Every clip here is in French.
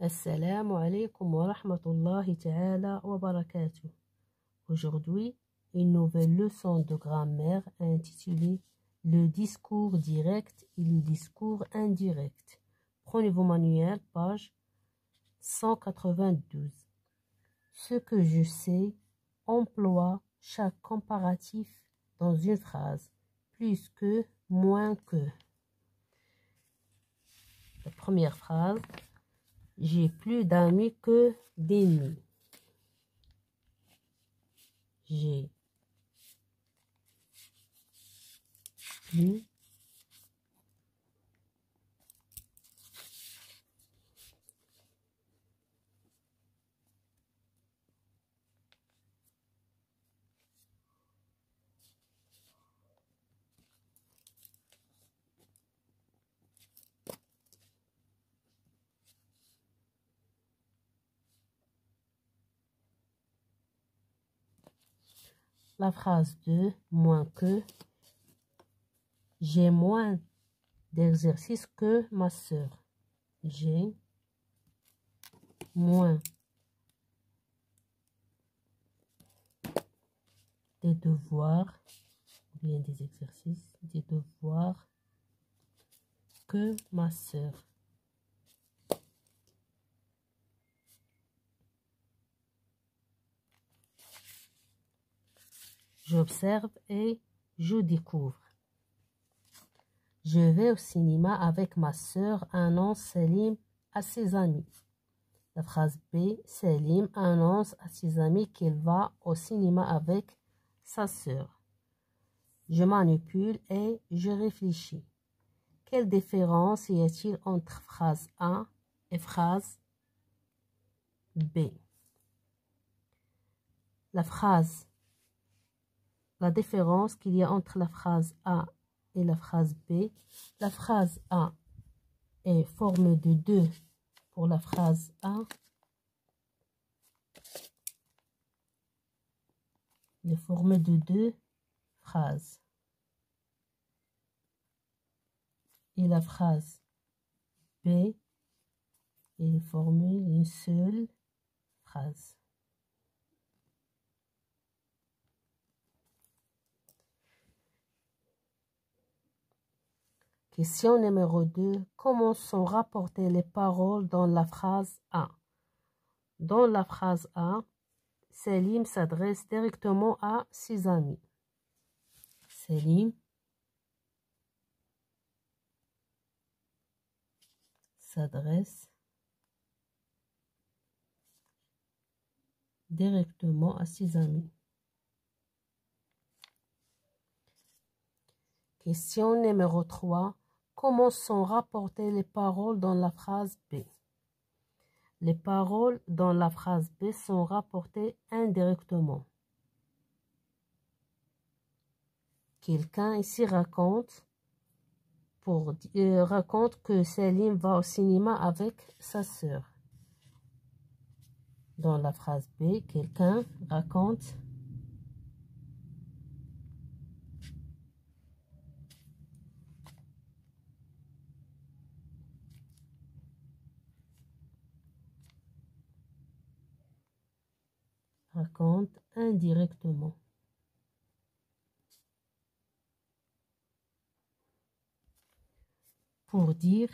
Assalamu alaikum wa rahmatullahi ta'ala wa barakatuh. Aujourd'hui, une nouvelle leçon de grammaire intitulée Le discours direct et le discours indirect. Prenez vos manuels, page 192. Ce que je sais emploie chaque comparatif dans une phrase. Plus que, moins que. La première phrase. J'ai plus d'amis que d'ennemis. J'ai plus la phrase 2, moins que. J'ai moins d'exercices que ma sœur. J'ai moins des devoirs, ou bien des exercices, des devoirs que ma sœur. J'observe et je découvre. Je vais au cinéma avec ma sœur, annonce Selim à ses amis. La phrase B, Selim annonce à ses amis qu'il va au cinéma avec sa sœur. Je manipule et je réfléchis. Quelle différence y a-t-il entre phrase A et phrase B? La différence qu'il y a entre la phrase A et la phrase B. La phrase A est formée de 2 pour la phrase A. Elle est formée de 2 phrases. Et la phrase B est formée d'une seule phrase. Question numéro 2. Comment sont rapportées les paroles dans la phrase A? Dans la phrase A, Selim s'adresse directement à ses amis. Selim s'adresse directement à ses amis. Question numéro 3. Comment sont rapportées les paroles dans la phrase B? Les paroles dans la phrase B sont rapportées indirectement. Quelqu'un ici raconte que Selim va au cinéma avec sa sœur. Dans la phrase B, quelqu'un raconte indirectement. Pour dire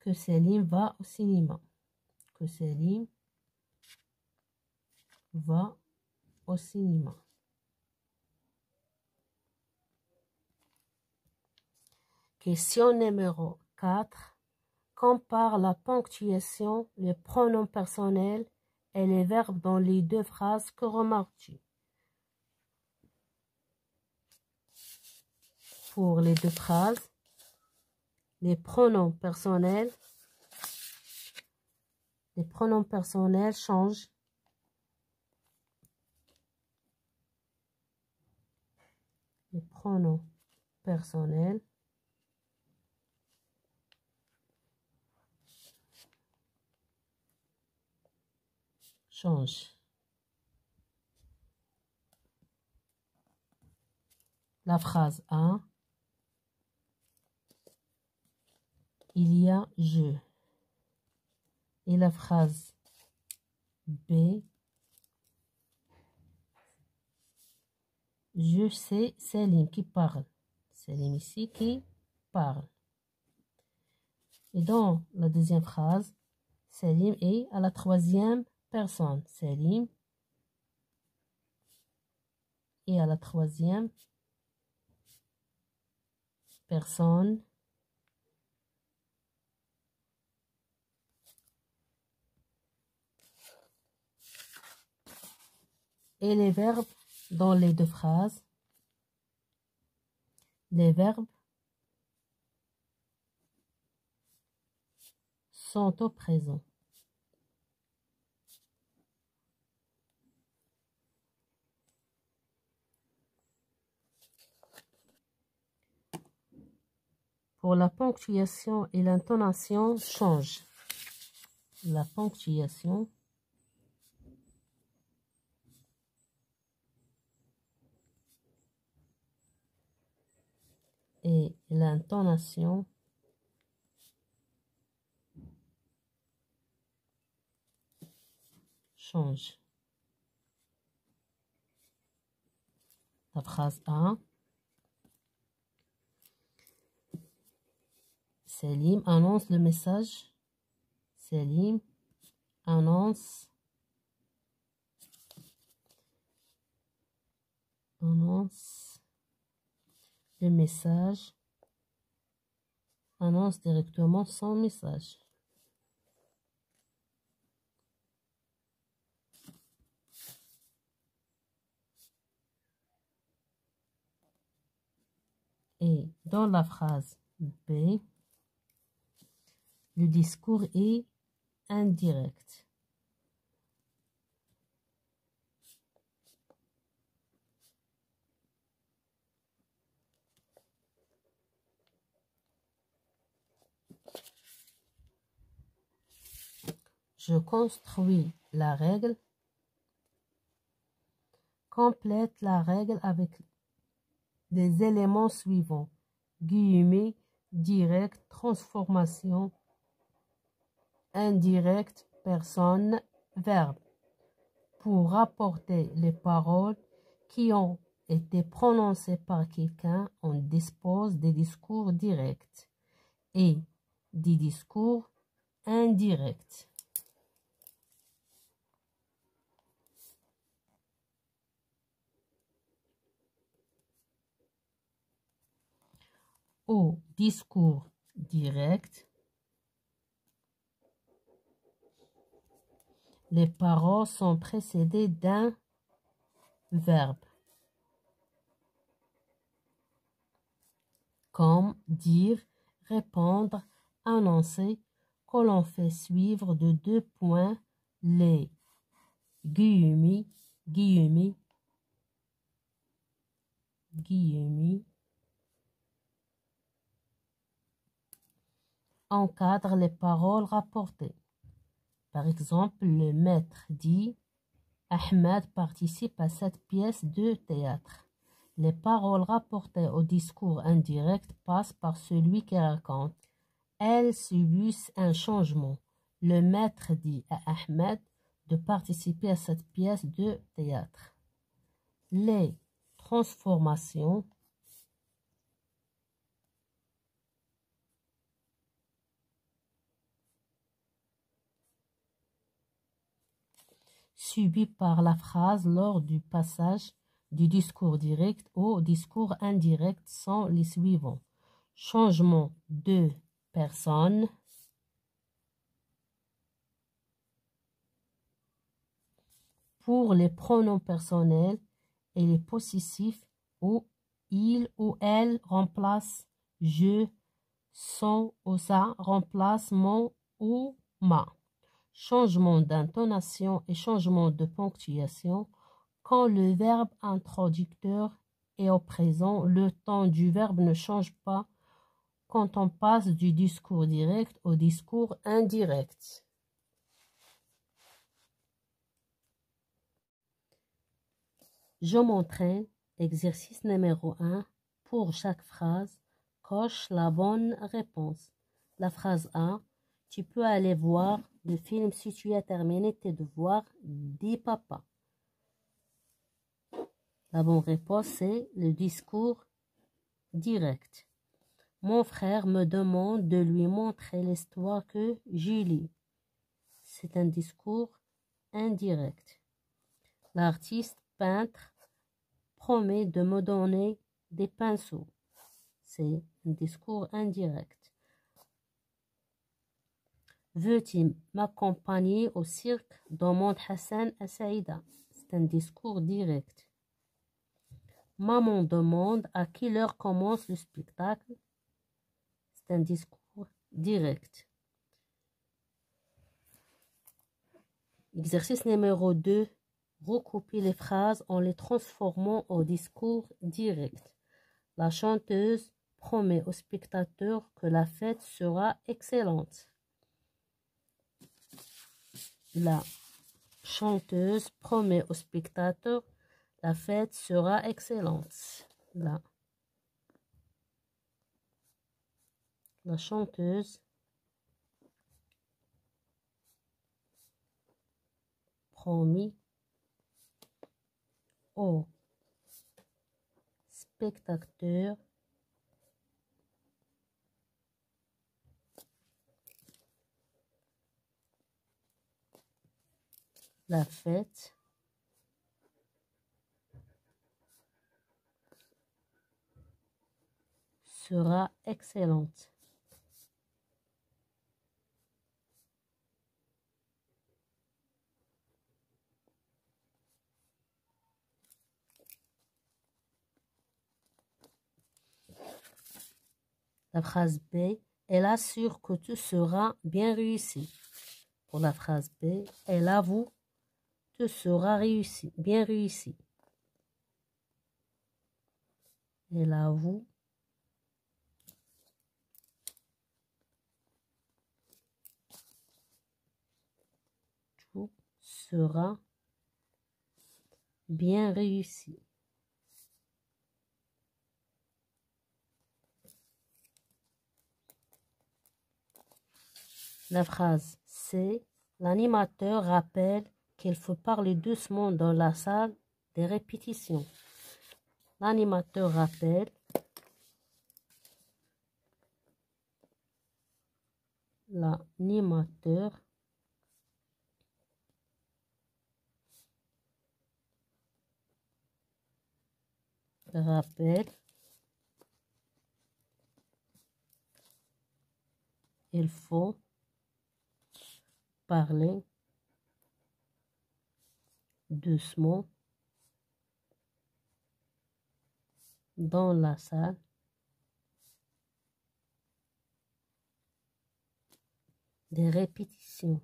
que Selim va au cinéma. Que Selim va au cinéma. Question numéro 4. Compare la ponctuation, les pronoms personnels et les verbes dans les 2 phrases. Que remarques-tu? Pour les 2 phrases, les pronoms personnels changent. Les pronoms personnels changent. La phrase A il y a je. Et la phrase B, je sais Salim qui parle. Salim ici qui parle. Et dans la deuxième phrase, Salim est à la troisième personne. Salim est à la troisième personne. Et les verbes dans les deux phrases. Les verbes sont au présent. Pour la ponctuation et l'intonation changent. La ponctuation et l'intonation changent. La phrase A. Salim annonce le message. Salim annonce le message. Annonce directement son message. Et dans la phrase B, le discours est indirect. Je construis la règle. Complète la règle avec des éléments suivants. Guillemets, direct, transformation, indirect, personne, verbe. Pour rapporter les paroles qui ont été prononcées par quelqu'un, on dispose des discours directs et des discours indirects. Au discours direct, les paroles sont précédées d'un verbe, comme dire, répondre, annoncer, que l'on fait suivre de deux points les guillemets, encadrent les paroles rapportées. Par exemple, le maître dit « Ahmed participe à cette pièce de théâtre ». Les paroles rapportées au discours indirect passent par celui qui raconte. Elles subissent un changement. Le maître dit à Ahmed de participer à cette pièce de théâtre. Les transformations subies par la phrase lors du passage du discours direct au discours indirect sont les suivants. Changement de personne, pour les pronoms personnels et les possessifs où il ou elle remplace je, son ou ça remplace mon ou ma. Changement d'intonation et changement de ponctuation. Quand le verbe introducteur est au présent, le temps du verbe ne change pas quand on passe du discours direct au discours indirect. Je m'entraîne. Exercice numéro 1. Pour chaque phrase, coche la bonne réponse. La phrase A. Tu peux aller voir le film si tu as terminé tes devoirs, dit papa. La bonne réponse, c'est le discours direct. Mon frère me demande de lui montrer l'histoire que j'ai lue. C'est un discours indirect. L'artiste peintre promet de me donner des pinceaux. C'est un discours indirect. Veux-tu m'accompagner au cirque? Demande Hassan à Saïda. C'est un discours direct. Maman demande à quelle heure commence le spectacle. C'est un discours direct. Exercice numéro 2. Recopier les phrases en les transformant en discours direct. La chanteuse promet aux spectateurs que la fête sera excellente. La chanteuse promet aux spectateurs la fête sera excellente. La chanteuse promet aux spectateurs la fête sera excellente. La phrase B, elle assure que tout sera bien réussi. Pour la phrase B, elle avoue tout sera réussi, bien réussi. Elle avoue tout sera bien réussi. La phrase C, l'animateur rappelle qu'il faut parler doucement dans la salle des répétitions. L'animateur rappelle il faut parler doucement dans la salle des répétitions.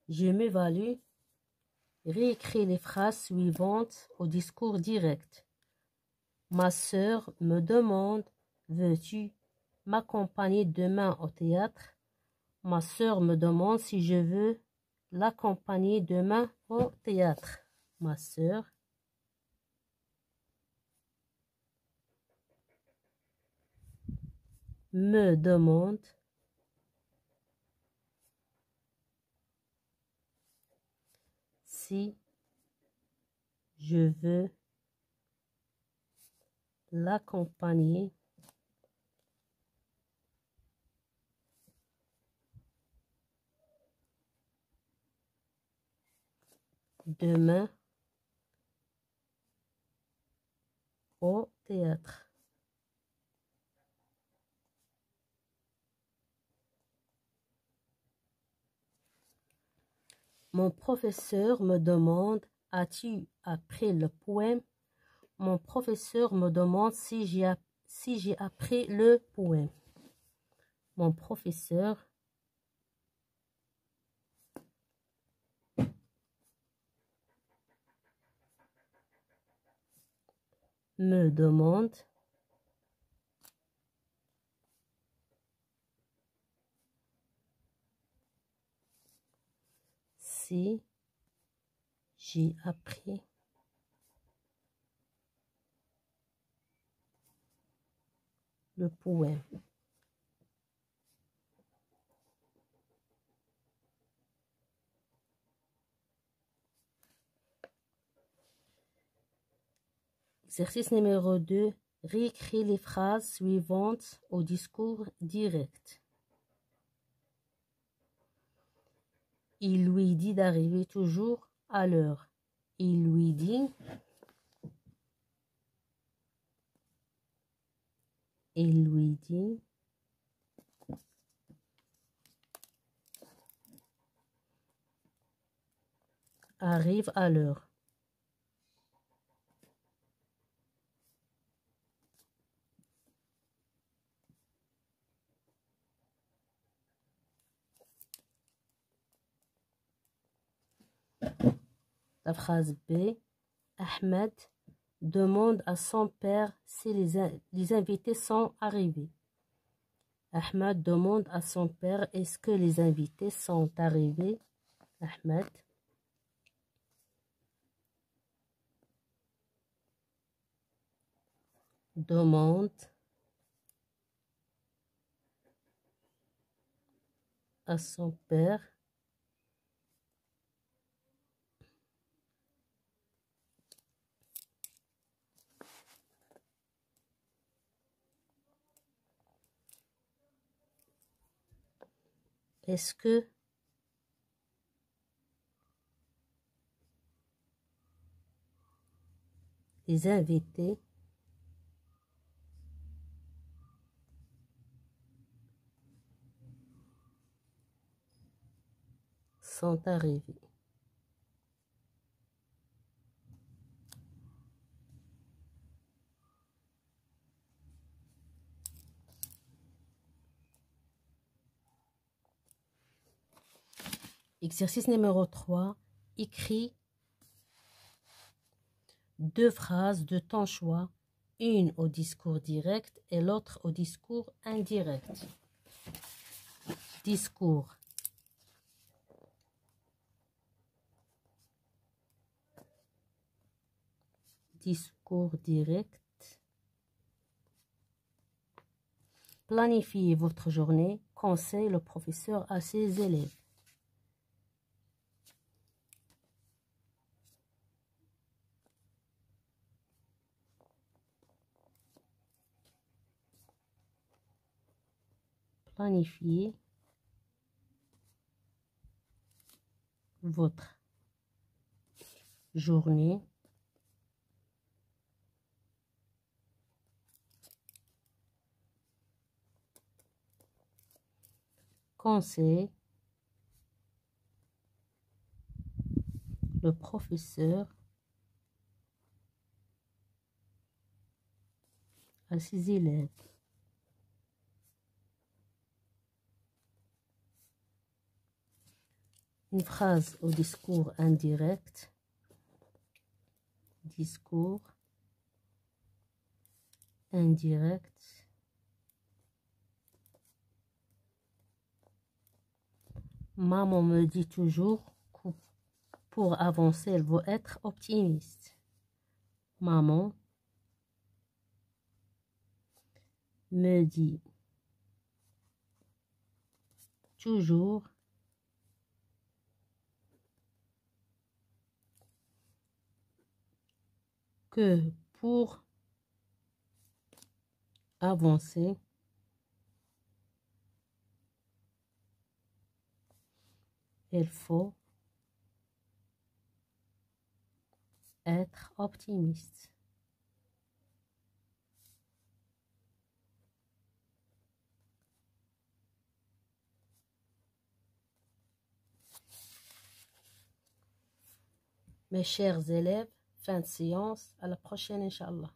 Je m'évalue. Réécris les phrases suivantes au discours direct. Ma sœur me demande, veux-tu m'accompagner demain au théâtre? Ma sœur me demande si je veux l'accompagner demain au théâtre. Ma sœur me demande si je veux l'accompagner demain au théâtre. Mon professeur me demande, as-tu appris le poème? Mon professeur me demande si j'ai appris le poème. Mon professeur me demande Aussi, j'ai appris le poème. Exercice numéro 2. Réécris les phrases suivantes au discours direct. Il lui dit d'arriver toujours à l'heure. Il lui dit arrive à l'heure. La phrase B. Ahmed demande à son père si les invités sont arrivés. Ahmed demande à son père est-ce que les invités sont arrivés. Ahmed demande à son père est-ce que les invités sont arrivés. Exercice numéro 3. Écris 2 phrases de ton choix, une au discours direct et l'autre au discours indirect. Discours. Discours direct. Planifiez votre journée, conseille le professeur à ses élèves. Planifiez votre journée, conseille le professeur à ses élèves. Une phrase au discours indirect. Discours indirect. Maman me dit toujours que pour avancer, elle veut être optimiste. Maman me dit toujours que pour avancer, il faut être optimiste. Mes chers élèves, fin de séance. À la prochaine, Inch'Allah.